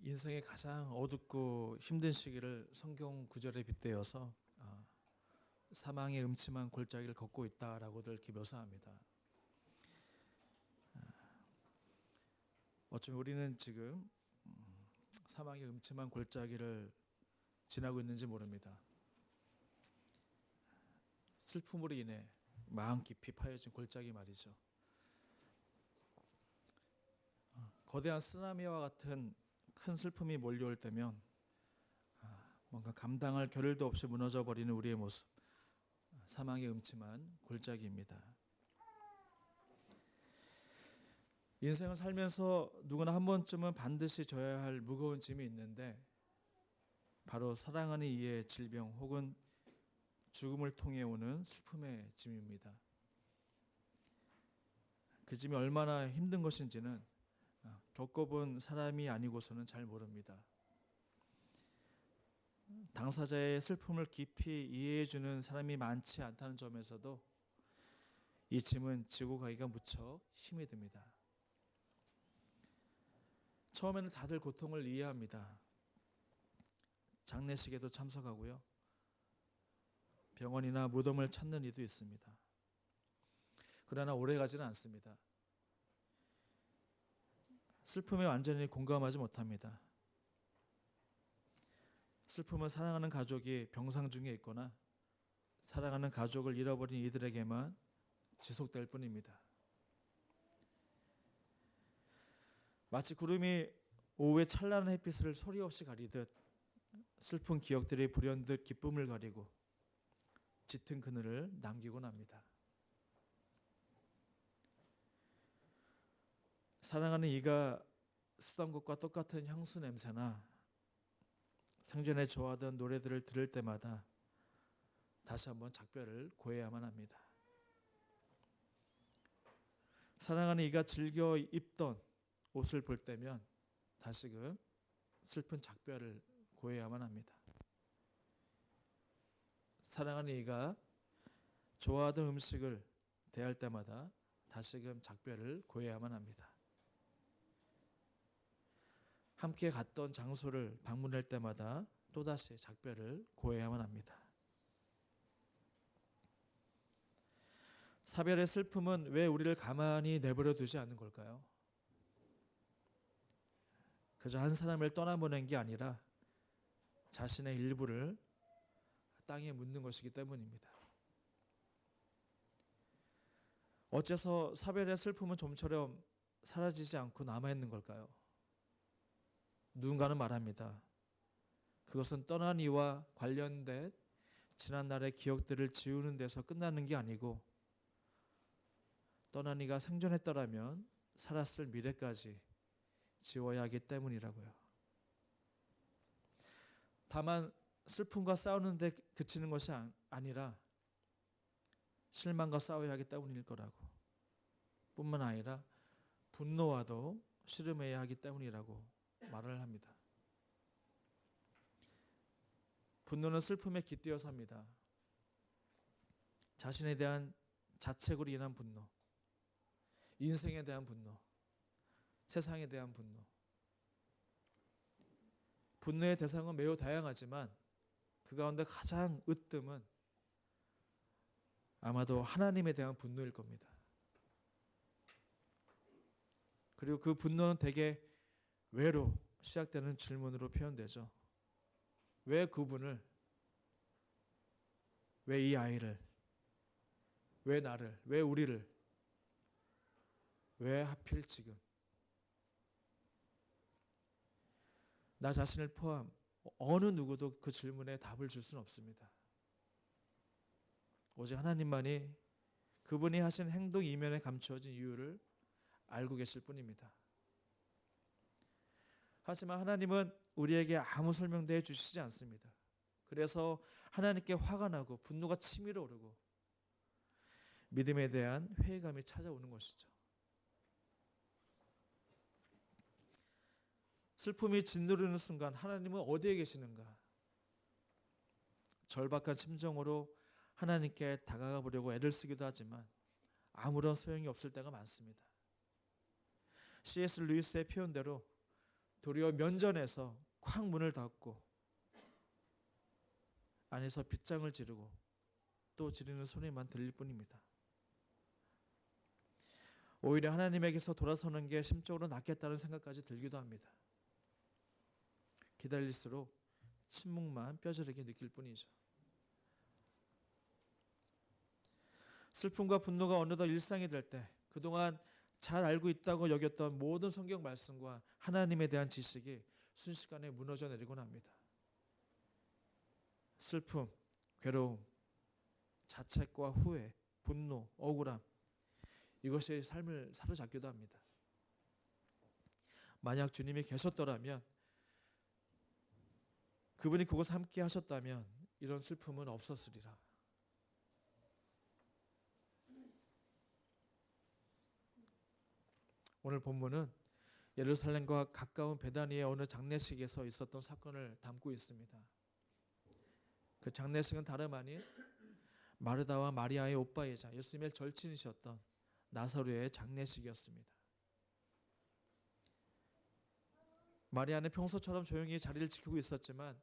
인생의 가장 어둡고 힘든 시기를 성경 구절에 빗대어서 사망의 음침한 골짜기를 걷고 있다라고들 이렇게 묘사합니다. 어쩌면 우리는 지금 사망의 음침한 골짜기를 지나고 있는지 모릅니다. 슬픔으로 인해 마음 깊이 파여진 골짜기 말이죠. 거대한 쓰나미와 같은 큰 슬픔이 몰려올 때면 뭔가 감당할 겨를도 없이 무너져 버리는 우리의 모습, 사망의 음침한 골짜기입니다. 인생을 살면서 누구나 한 번쯤은 반드시 져야 할 무거운 짐이 있는데 바로 사랑하는 이의 질병 혹은 죽음을 통해 오는 슬픔의 짐입니다. 그 짐이 얼마나 힘든 것인지는 겪어본 사람이 아니고서는 잘 모릅니다. 당사자의 슬픔을 깊이 이해해주는 사람이 많지 않다는 점에서도 이 짐은 지고 가기가 무척 힘이 듭니다. 처음에는 다들 고통을 이해합니다. 장례식에도 참석하고요. 병원이나 무덤을 찾는 이도 있습니다. 그러나 오래 가지는 않습니다. 슬픔에 완전히 공감하지 못합니다. 슬픔은 사랑하는 가족이 병상 중에 있거나 사랑하는 가족을 잃어버린 이들에게만 지속될 뿐입니다. 마치 구름이 오후의 찬란한 햇빛을 소리 없이 가리듯 슬픈 기억들이 불현듯 기쁨을 가리고 짙은 그늘을 남기곤 합니다. 사랑하는 이가 쓰던 것과 똑같은 향수 냄새나 생전에 좋아하던 노래들을 들을 때마다 다시 한번 작별을 고해야만 합니다. 사랑하는 이가 즐겨 입던 옷을 볼 때면 다시금 슬픈 작별을 고해야만 합니다. 사랑하는 이가 좋아하던 음식을 대할 때마다 다시금 작별을 고해야만 합니다. 함께 갔던 장소를 방문할 때마다 또다시 작별을 고해야만 합니다. 사별의 슬픔은 왜 우리를 가만히 내버려 두지 않는 걸까요? 그저 한 사람을 떠나보낸 게 아니라 자신의 일부를 땅에 묻는 것이기 때문입니다. 어째서 사별의 슬픔은 좀처럼 사라지지 않고 남아있는 걸까요? 누군가는 말합니다. 그것은 떠난 이와 관련된 지난날의 기억들을 지우는 데서 끝나는 게 아니고 떠난 이가 생존했더라면 살았을 미래까지 지워야 하기 때문이라고요. 다만 슬픔과 싸우는 데 그치는 것이 아니라 실망과 싸워야 하기 때문일 거라고. 뿐만 아니라 분노와도 씨름해야 하기 때문이라고 말을 합니다. 분노는 슬픔에 깃들여서 합니다. 자신에 대한 자책으로 인한 분노, 인생에 대한 분노, 세상에 대한 분노. 분노의 대상은 매우 다양하지만 그 가운데 가장 으뜸은 아마도 하나님에 대한 분노일 겁니다. 그리고 그 분노는 대개 왜로 시작되는 질문으로 표현되죠. 왜 그분을, 왜 이 아이를, 왜 나를, 왜 우리를, 왜 하필 지금? 나 자신을 포함 어느 누구도 그 질문에 답을 줄 수는 없습니다. 오직 하나님만이 그분이 하신 행동 이면에 감추어진 이유를 알고 계실 뿐입니다. 하지만 하나님은 우리에게 아무 설명도 해주시지 않습니다. 그래서 하나님께 화가 나고 분노가 치밀어 오르고 믿음에 대한 회의감이 찾아오는 것이죠. 슬픔이 짓누르는 순간 하나님은 어디에 계시는가? 절박한 심정으로 하나님께 다가가 보려고 애를 쓰기도 하지만 아무런 소용이 없을 때가 많습니다. C.S. 루이스의 표현대로 도리어 면전에서 쾅 문을 닫고 안에서 빗장을 지르고 또 지르는 소리만 들릴 뿐입니다. 오히려 하나님에게서 돌아서는 게 심적으로 낫겠다는 생각까지 들기도 합니다. 기다릴수록 침묵만 뼈저리게 느낄 뿐이죠. 슬픔과 분노가 어느덧 일상이 될 때 그동안 잘 알고 있다고 여겼던 모든 성경 말씀과 하나님에 대한 지식이 순식간에 무너져 내리곤 합니다. 슬픔, 괴로움, 자책과 후회, 분노, 억울함, 이것이 삶을 사로잡기도 합니다. 만약 주님이 계셨더라면, 그분이 그곳 함께 하셨다면 이런 슬픔은 없었으리라. 오늘 본문은 예루살렘과 가까운 베다니의 어느 장례식에서 있었던 사건을 담고 있습니다. 그 장례식은 다름 아닌 마르다와 마리아의 오빠이자 예수님의 절친이셨던 나사로의 장례식이었습니다. 마리아는 평소처럼 조용히 자리를 지키고 있었지만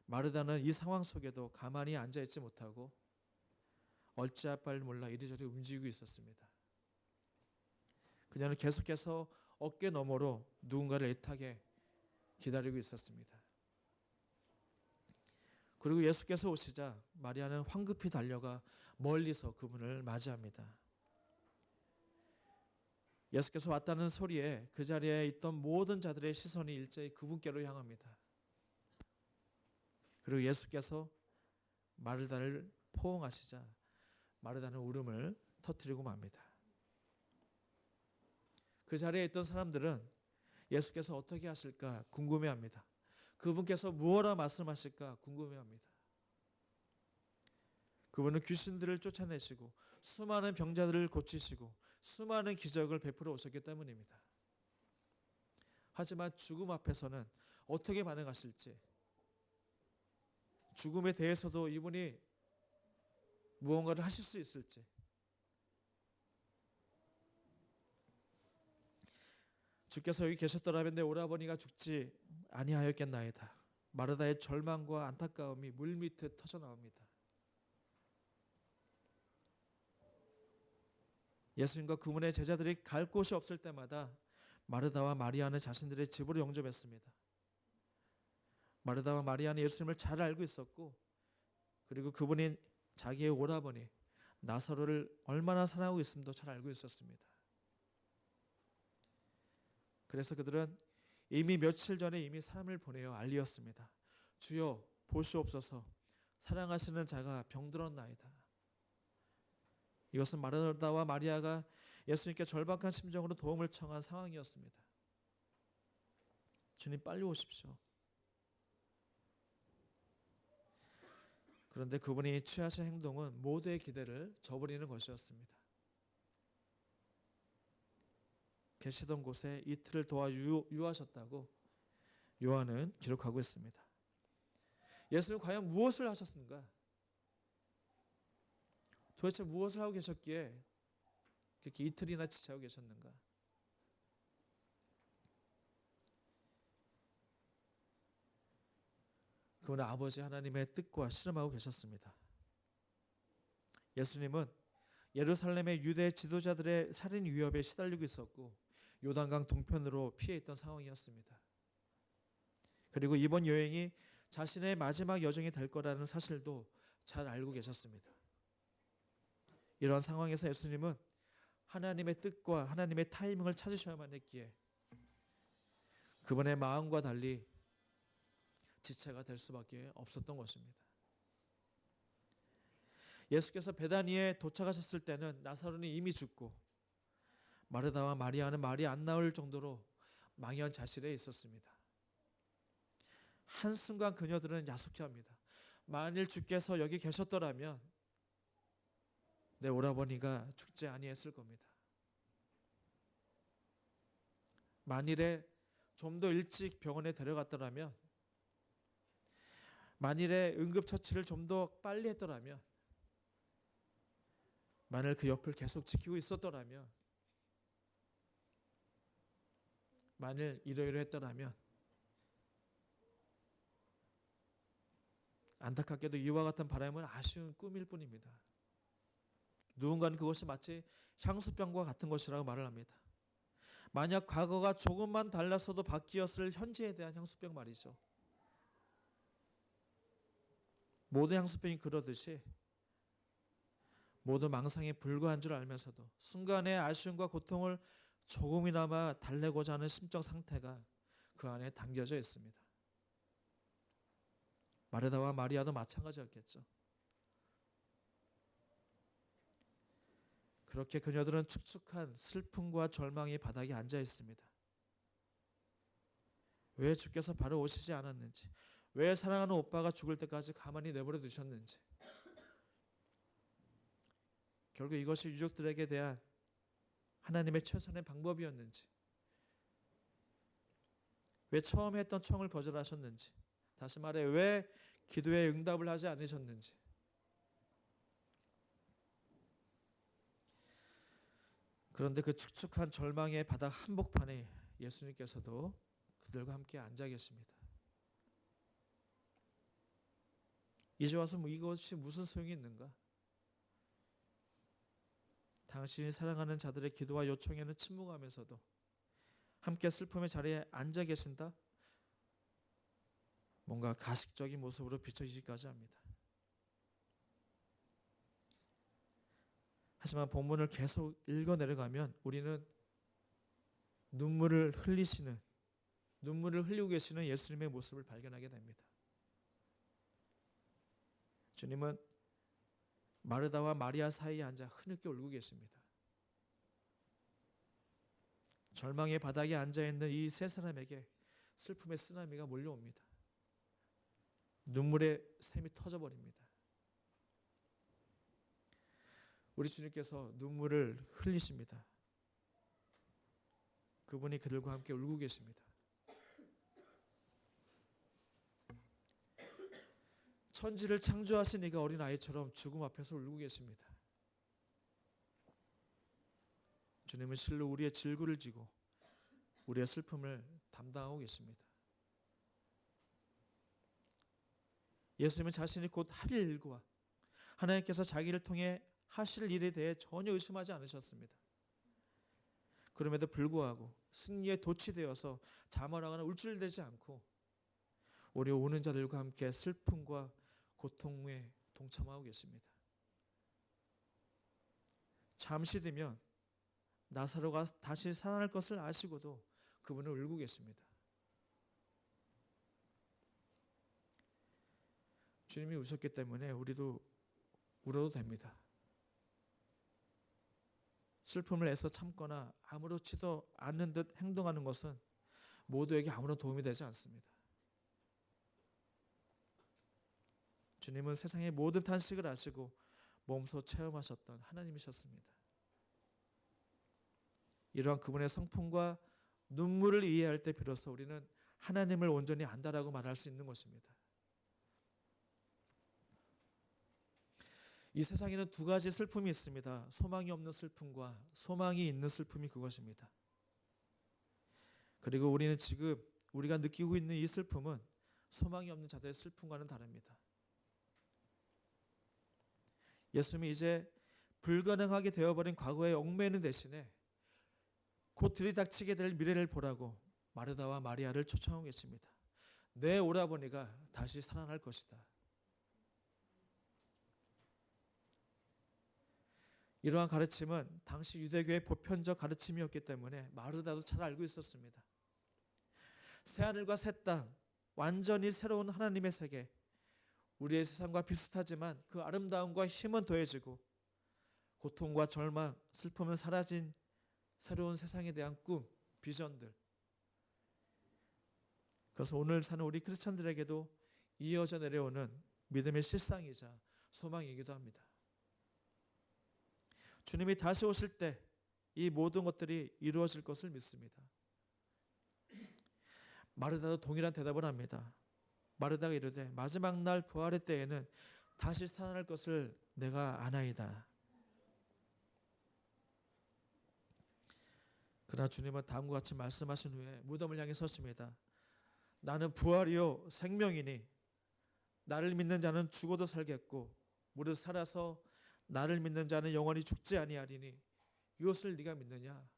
마르다는 이 상황 속에도 가만히 앉아있지 못하고 어찌할 바를 몰라 이리저리 움직이고 있었습니다. 그녀는 계속해서 어깨 너머로 누군가를 애타게 기다리고 있었습니다. 그리고 예수께서 오시자 마리아는 황급히 달려가 멀리서 그분을 맞이합니다. 예수께서 왔다는 소리에 그 자리에 있던 모든 자들의 시선이 일제히 그분께로 향합니다. 그리고 예수께서 마르다를 포옹하시자 마르다는 울음을 터뜨리고 맙니다. 그 자리에 있던 사람들은 예수께서 어떻게 하실까 궁금해합니다. 그분께서 무엇라 말씀하실까 궁금해합니다. 그분은 귀신들을 쫓아내시고 수많은 병자들을 고치시고 수많은 기적을 베풀어 오셨기 때문입니다. 하지만 죽음 앞에서는 어떻게 반응하실지, 죽음에 대해서도 이분이 무언가를 하실 수 있을지, 주께서 여기 계셨더라면 내 오라버니가 죽지 아니하였겠나이다. 마르다의 절망과 안타까움이 물밀듯 터져나옵니다. 예수님과 그분의 제자들이 갈 곳이 없을 때마다 마르다와 마리아는 자신들의 집으로 영접했습니다. 마르다와 마리아는 예수님을 잘 알고 있었고, 그리고 그분이 자기의 오라버니 나사로를 얼마나 사랑하고 있음도 잘 알고 있었습니다. 그래서 그들은 이미 며칠 전에 이미 사람을 보내어 알리었습니다. 주여 보시옵소서, 사랑하시는 자가 병들었나이다. 이것은 마르다와 마리아가 예수님께 절박한 심정으로 도움을 청한 상황이었습니다. 주님 빨리 오십시오. 그런데 그분이 취하신 행동은 모두의 기대를 저버리는 것이었습니다. 계시던 곳에 이틀을 도와 유하셨다고 요한은 기록하고 있습니다. 예수님 과연 무엇을 하셨는가? 도대체 무엇을 하고 계셨기에 그렇게 이틀이나 지체하고 계셨는가? 그분은 아버지 하나님의 뜻과 실험하고 계셨습니다. 예수님은 예루살렘의 유대 지도자들의 살인 위협에 시달리고 있었고 요단강 동편으로 피해 있던 상황이었습니다. 그리고 이번 여행이 자신의 마지막 여정이 될 거라는 사실도 잘 알고 계셨습니다. 이런 상황에서 예수님은 하나님의 뜻과 하나님의 타이밍을 찾으셔야만 했기에 그분의 마음과 달리 지체가 될 수밖에 없었던 것입니다. 예수께서 베다니에 도착하셨을 때는 나사로는 이미 죽고 마르다와 마리아는 말이 안 나올 정도로 망연자실해 있었습니다. 한순간 그녀들은 야속해합니다. 만일 주께서 여기 계셨더라면 내 오라버니가 죽지 아니했을 겁니다. 만일에 좀 더 일찍 병원에 데려갔더라면, 만일에 응급처치를 좀 더 빨리 했더라면, 만일 그 옆을 계속 지키고 있었더라면 만일 이러이러했더라면 안타깝게도 이와 같은 바람은 아쉬운 꿈일 뿐입니다. 누군가는 그것이 마치 향수병과 같은 것이라고 말을 합니다. 만약 과거가 조금만 달랐어도 바뀌었을 현재에 대한 향수병 말이죠. 모든 향수병이 그러듯이 모두 망상에 불과한 줄 알면서도 순간의 아쉬움과 고통을 조금이나마 달래고자 하는 심적 상태가 그 안에 담겨져 있습니다. 마르다와 마리아도 마찬가지였겠죠. 그렇게 그녀들은 축축한 슬픔과 절망의 바닥에 앉아 있습니다. 왜 주께서 바로 오시지 않았는지, 왜 사랑하는 오빠가 죽을 때까지 가만히 내버려 두셨는지, 결국 이것이 유족들에게 대한 하나님의 최선의 방법이었는지, 왜 처음 했던 청을 거절하셨는지, 다시 말해 왜 기도에 응답을 하지 않으셨는지, 그런데 그 축축한 절망의 바닥 한복판에 예수님께서도 그들과 함께 앉아 계십니다. 이제 와서 이것이 무슨 소용이 있는가? 당신이 사랑하는 자들의 기도와 요청에는 침묵하면서도 함께 슬픔의 자리에 앉아 계신다? 뭔가 가식적인 모습으로 비춰지기까지 합니다. 하지만 본문을 계속 읽어 내려가면 우리는 눈물을 흘리고 계시는 예수님의 모습을 발견하게 됩니다. 주님은 마르다와 마리아 사이에 앉아 흐느껴 울고 계십니다. 절망의 바닥에 앉아있는 이 세 사람에게 슬픔의 쓰나미가 몰려옵니다. 눈물의 샘이 터져버립니다. 우리 주님께서 눈물을 흘리십니다. 그분이 그들과 함께 울고 계십니다. 천지를 창조하신 이가 어린 아이처럼 죽음 앞에서 울고 계십니다. 주님은 실로 우리의 질구를 지고 우리의 슬픔을 담당하고 계십니다. 예수님은 자신이 곧 할 일과 하나님께서 자기를 통해 하실 일에 대해 전혀 의심하지 않으셨습니다. 그럼에도 불구하고 승리에 도취되어서 자만하거나 울줄대지 않고 우리 오는 자들과 함께 슬픔과 고통에 동참하고 계십니다. 잠시 뒤면 나사로가 다시 살아날 것을 아시고도 그분은 울고 계십니다. 주님이 우셨기 때문에 우리도 울어도 됩니다. 슬픔을 애써 참거나 아무렇지도 않는 듯 행동하는 것은 모두에게 아무런 도움이 되지 않습니다. 주님은 세상의 모든 탄식을 아시고 몸소 체험하셨던 하나님이셨습니다. 이러한 그분의 성품과 눈물을 이해할 때 비로소 우리는 하나님을 온전히 안다라고 말할 수 있는 것입니다. 이 세상에는 두 가지 슬픔이 있습니다. 소망이 없는 슬픔과 소망이 있는 슬픔이 그것입니다. 그리고 우리는 지금 우리가 느끼고 있는 이 슬픔은 소망이 없는 자들의 슬픔과는 다릅니다. 예수님이 이제 불가능하게 되어버린 과거에 얽매이는 대신에 곧 들이닥치게 될 미래를 보라고 마르다와 마리아를 초청하고 계십니다. 내 오라버니가 다시 살아날 것이다. 이러한 가르침은 당시 유대교의 보편적 가르침이었기 때문에 마르다도 잘 알고 있었습니다. 새하늘과 새 땅, 완전히 새로운 하나님의 세계, 우리의 세상과 비슷하지만 그 아름다움과 힘은 더해지고 고통과 절망, 슬픔은 사라진 새로운 세상에 대한 꿈, 비전들, 그래서 오늘 사는 우리 크리스천들에게도 이어져 내려오는 믿음의 실상이자 소망이기도 합니다. 주님이 다시 오실 때 이 모든 것들이 이루어질 것을 믿습니다. 마르다도 동일한 대답을 합니다. 마르다가 이르되 마지막 날 부활의 때에는 다시 살아날 것을 내가 아나이다. 그러나 주님은 다음과 같이 말씀하신 후에 무덤을 향해 섰습니다. 나는 부활이요 생명이니 나를 믿는 자는 죽어도 살겠고 무릇 살아서 나를 믿는 자는 영원히 죽지 아니하리니 이것을 네가 믿느냐?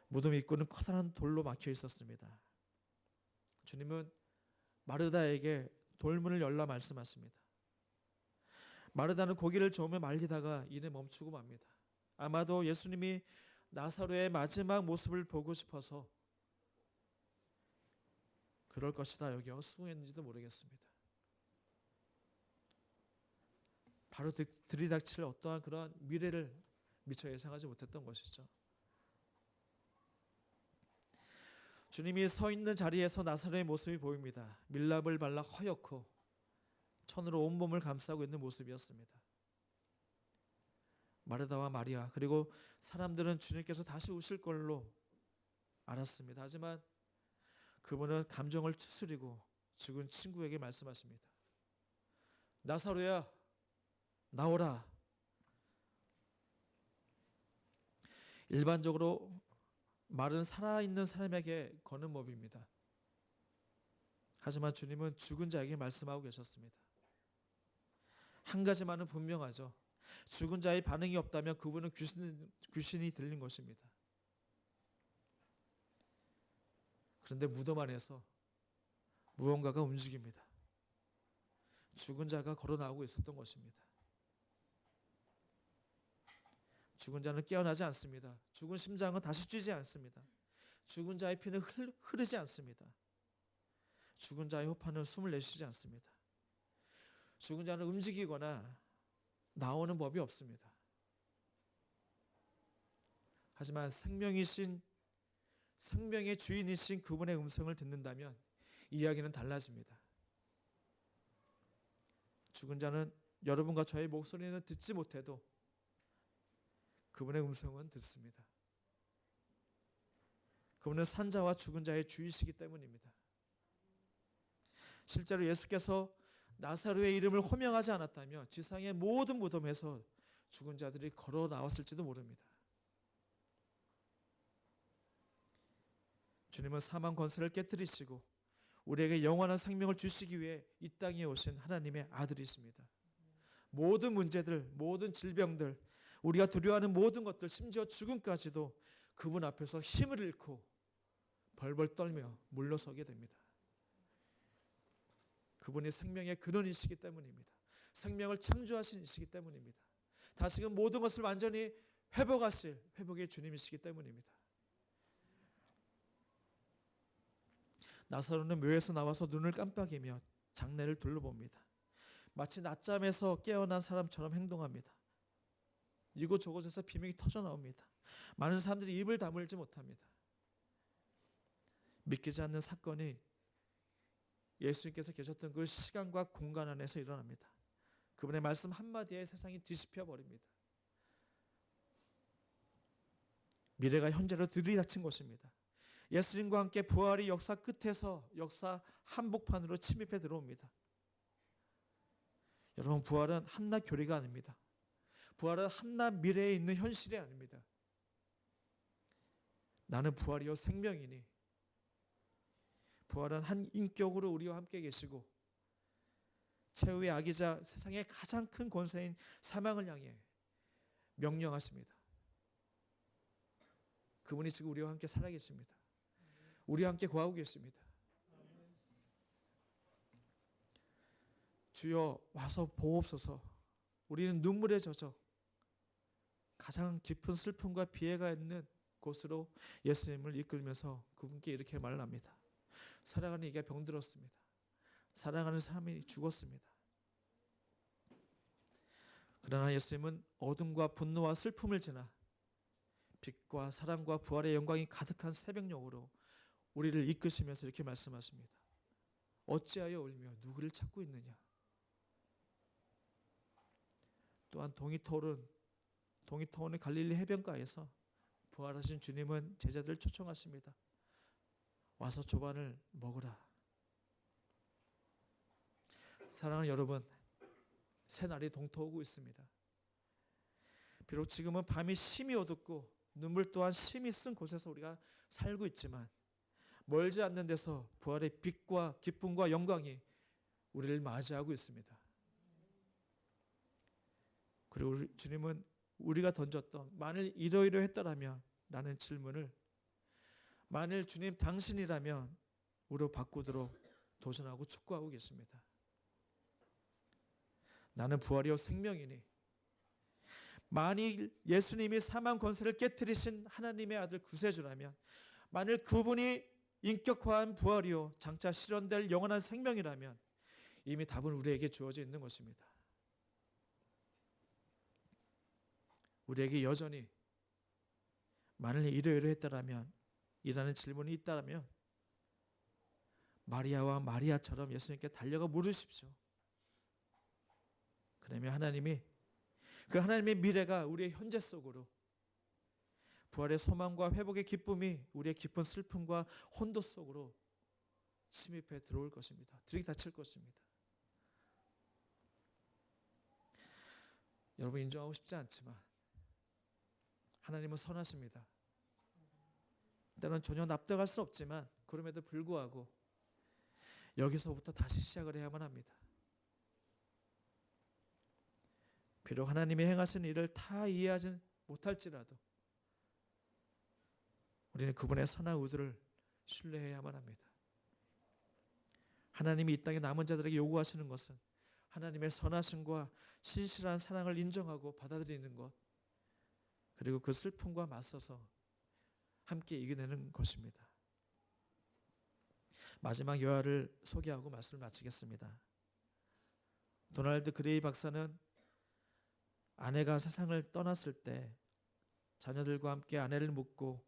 무덤 입구는 커다란 돌로 막혀 있었습니다. 주님은 마르다에게 돌문을 열라 말씀하십니다. 마르다는 고기를 저으며 말리다가 이내 멈추고 맙니다. 아마도 예수님이 나사로의 마지막 모습을 보고 싶어서 그럴 것이다 여겨 수긍했는지도 모르겠습니다. 바로 들이닥칠 어떠한 그러한 미래를 미처 예상하지 못했던 것이죠. 주님이 서 있는 자리에서 나사로의 모습이 보입니다. 밀랍을 발라 허옇고 천으로 온몸을 감싸고 있는 모습이었습니다. 마르다와 마리아 그리고 사람들은 주님께서 다시 오실 걸로 알았습니다. 하지만 그분은 감정을 추스리고 죽은 친구에게 말씀하십니다. 나사로야 나오라. 일반적으로 말은 살아있는 사람에게 거는 법입니다. 하지만 주님은 죽은 자에게 말씀하고 계셨습니다. 한 가지만은 분명하죠. 죽은 자의 반응이 없다면 그분은 귀신이 들린 것입니다. 그런데 무덤 안에서 무언가가 움직입니다. 죽은 자가 걸어 나오고 있었던 것입니다. 죽은 자는 깨어나지 않습니다. 죽은 심장은 다시 뛰지 않습니다. 죽은 자의 피는 흐르지 않습니다. 죽은 자의 호파는 숨을 내쉬지 않습니다. 죽은 자는 움직이거나 나오는 법이 없습니다. 하지만 생명의 주인이신 그분의 음성을 듣는다면 이야기는 달라집니다. 죽은 자는 여러분과 저의 목소리는 듣지 못해도 그분의 음성은 듣습니다. 그분은 산자와 죽은 자의 주이시기 때문입니다. 실제로 예수께서 나사로의 이름을 호명하지 않았다면 지상의 모든 무덤에서 죽은 자들이 걸어 나왔을지도 모릅니다. 주님은 사망 권세를 깨뜨리시고 우리에게 영원한 생명을 주시기 위해 이 땅에 오신 하나님의 아들이십니다. 모든 문제들, 모든 질병들, 우리가 두려워하는 모든 것들, 심지어 죽음까지도 그분 앞에서 힘을 잃고 벌벌 떨며 물러서게 됩니다. 그분이 생명의 근원이시기 때문입니다. 생명을 창조하신 이시기 때문입니다. 다시금 모든 것을 완전히 회복하실 회복의 주님이시기 때문입니다. 나사로는 묘에서 나와서 눈을 깜빡이며 장례를 둘러봅니다. 마치 낮잠에서 깨어난 사람처럼 행동합니다. 이곳저곳에서 비명이 터져 나옵니다. 많은 사람들이 입을 다물지 못합니다. 믿기지 않는 사건이 예수님께서 계셨던 그 시간과 공간 안에서 일어납니다. 그분의 말씀 한마디에 세상이 뒤집혀 버립니다. 미래가 현재로 들이닥친 것입니다. 예수님과 함께 부활이 역사 끝에서 역사 한복판으로 침입해 들어옵니다. 여러분, 부활은 한낱 교리가 아닙니다. 부활은 한낱 미래에 있는 현실이 아닙니다. 나는 부활이요 생명이니 부활은 한 인격으로 우리와 함께 계시고 최후의 악이자 세상의 가장 큰 권세인 사망을 향해 명령하십니다. 그분이 지금 우리와 함께 살아계십니다. 우리와 함께 거하고 계십니다. 주여 와서 보옵소서. 우리는 눈물에 젖어 가장 깊은 슬픔과 비애가 있는 곳으로 예수님을 이끌면서 그분께 이렇게 말합니다. 사랑하는 이가 병들었습니다. 사랑하는 사람이 죽었습니다. 그러나 예수님은 어둠과 분노와 슬픔을 지나 빛과 사랑과 부활의 영광이 가득한 새벽녘으로 우리를 이끄시면서 이렇게 말씀하십니다. 어찌하여 울며 누구를 찾고 있느냐. 또한 동이 터오는 갈릴리 해변가에서 부활하신 주님은 제자들을 초청하십니다. 와서 조반을 먹으라. 사랑하는 여러분, 새날이 동터오고 있습니다. 비록 지금은 밤이 심히 어둡고 눈물 또한 심히 쓴 곳에서 우리가 살고 있지만 멀지 않는 데서 부활의 빛과 기쁨과 영광이 우리를 맞이하고 있습니다. 그리고 주님은 우리가 던졌던 만일 이러이러했더라면 라는 질문을 만일 주님 당신이라면 우리로 바꾸도록 도전하고 촉구하고 계십니다. 나는 부활이요 생명이니 만일 예수님이 사망 권세를 깨뜨리신 하나님의 아들 구세주라면 만일 그분이 인격화한 부활이요 장차 실현될 영원한 생명이라면 이미 답은 우리에게 주어져 있는 것입니다. 우리에게 여전히 만일 이러이러했더라면 이라는 질문이 있다면 마리아와 마리아처럼 예수님께 달려가 물으십시오. 그러면 하나님이 그 하나님의 미래가 우리의 현재 속으로 부활의 소망과 회복의 기쁨이 우리의 깊은 슬픔과 혼돈 속으로 침입해 들어올 것입니다. 들이닥칠 것입니다. 여러분 인정하고 싶지 않지만 하나님은 선하십니다. 때로는 전혀 납득할 수 없지만 그럼에도 불구하고 여기서부터 다시 시작을 해야만 합니다. 비록 하나님이 행하신 일을 다 이해하지 못할지라도 우리는 그분의 선한 의도를 신뢰해야만 합니다. 하나님이 이 땅의 남은 자들에게 요구하시는 것은 하나님의 선하심과 신실한 사랑을 인정하고 받아들이는 것, 그리고 그 슬픔과 맞서서 함께 이겨내는 것입니다. 마지막 여아를 소개하고 말씀을 마치겠습니다. 도널드 그레이 박사는 아내가 세상을 떠났을 때 자녀들과 함께 아내를 묻고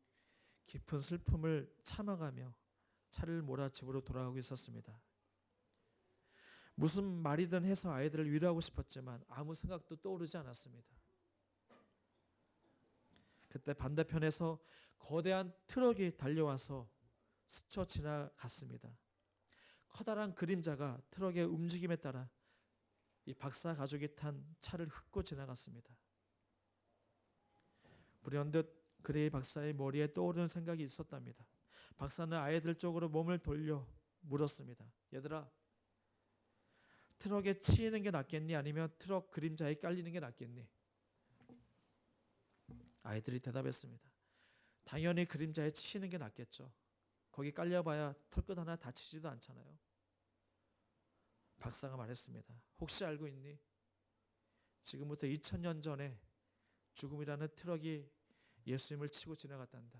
깊은 슬픔을 참아가며 차를 몰아 집으로 돌아가고 있었습니다. 무슨 말이든 해서 아이들을 위로하고 싶었지만 아무 생각도 떠오르지 않았습니다. 그때 반대편에서 거대한 트럭이 달려와서 스쳐 지나갔습니다. 커다란 그림자가 트럭의 움직임에 따라 이 박사 가족이 탄 차를 훑고 지나갔습니다. 불현듯 그레이 박사의 머리에 떠오르는 생각이 있었답니다. 박사는 아이들 쪽으로 몸을 돌려 물었습니다. 얘들아, 트럭에 치이는 게 낫겠니? 아니면 트럭 그림자에 깔리는 게 낫겠니? 아이들이 대답했습니다. 당연히 그림자에 치이는 게 낫겠죠. 거기 깔려봐야 털끝 하나 다치지도 않잖아요. 박사가 말했습니다. 혹시 알고 있니? 지금부터 2000년 전에 죽음이라는 트럭이 예수님을 치고 지나갔단다.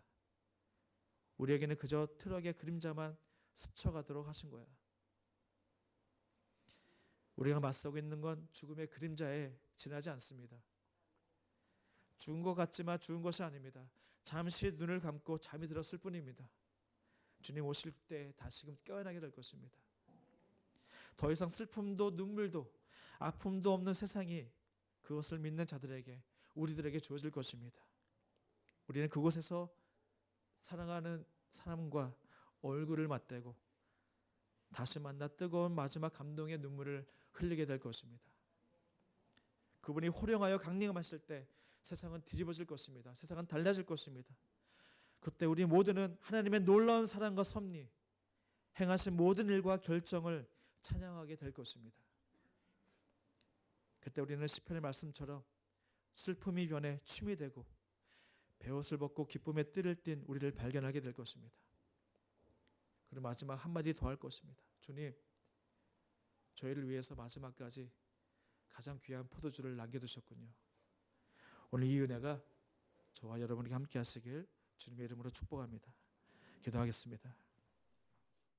우리에게는 그저 트럭의 그림자만 스쳐가도록 하신 거야. 우리가 맞서고 있는 건 죽음의 그림자에 지나지 않습니다. 죽은 것 같지만 죽은 것이 아닙니다. 잠시 눈을 감고 잠이 들었을 뿐입니다. 주님 오실 때 다시금 깨어나게 될 것입니다. 더 이상 슬픔도 눈물도 아픔도 없는 세상이 그것을 믿는 자들에게 우리들에게 주어질 것입니다. 우리는 그곳에서 사랑하는 사람과 얼굴을 맞대고 다시 만나 뜨거운 마지막 감동의 눈물을 흘리게 될 것입니다. 그분이 호령하여 강림하실 때 세상은 뒤집어질 것입니다. 세상은 달라질 것입니다. 그때 우리 모두는 하나님의 놀라운 사랑과 섭리, 행하신 모든 일과 결정을 찬양하게 될 것입니다. 그때 우리는 시편의 말씀처럼 슬픔이 변해 춤이 되고 베옷을 벗고 기쁨의 띠를 띤 우리를 발견하게 될 것입니다. 그리고 마지막 한마디 더 할 것입니다. 주님, 저희를 위해서 마지막까지 가장 귀한 포도주를 남겨두셨군요. 오늘 이 은혜가 저와 여러분에게 함께 하시길 주님의 이름으로 축복합니다. 기도하겠습니다.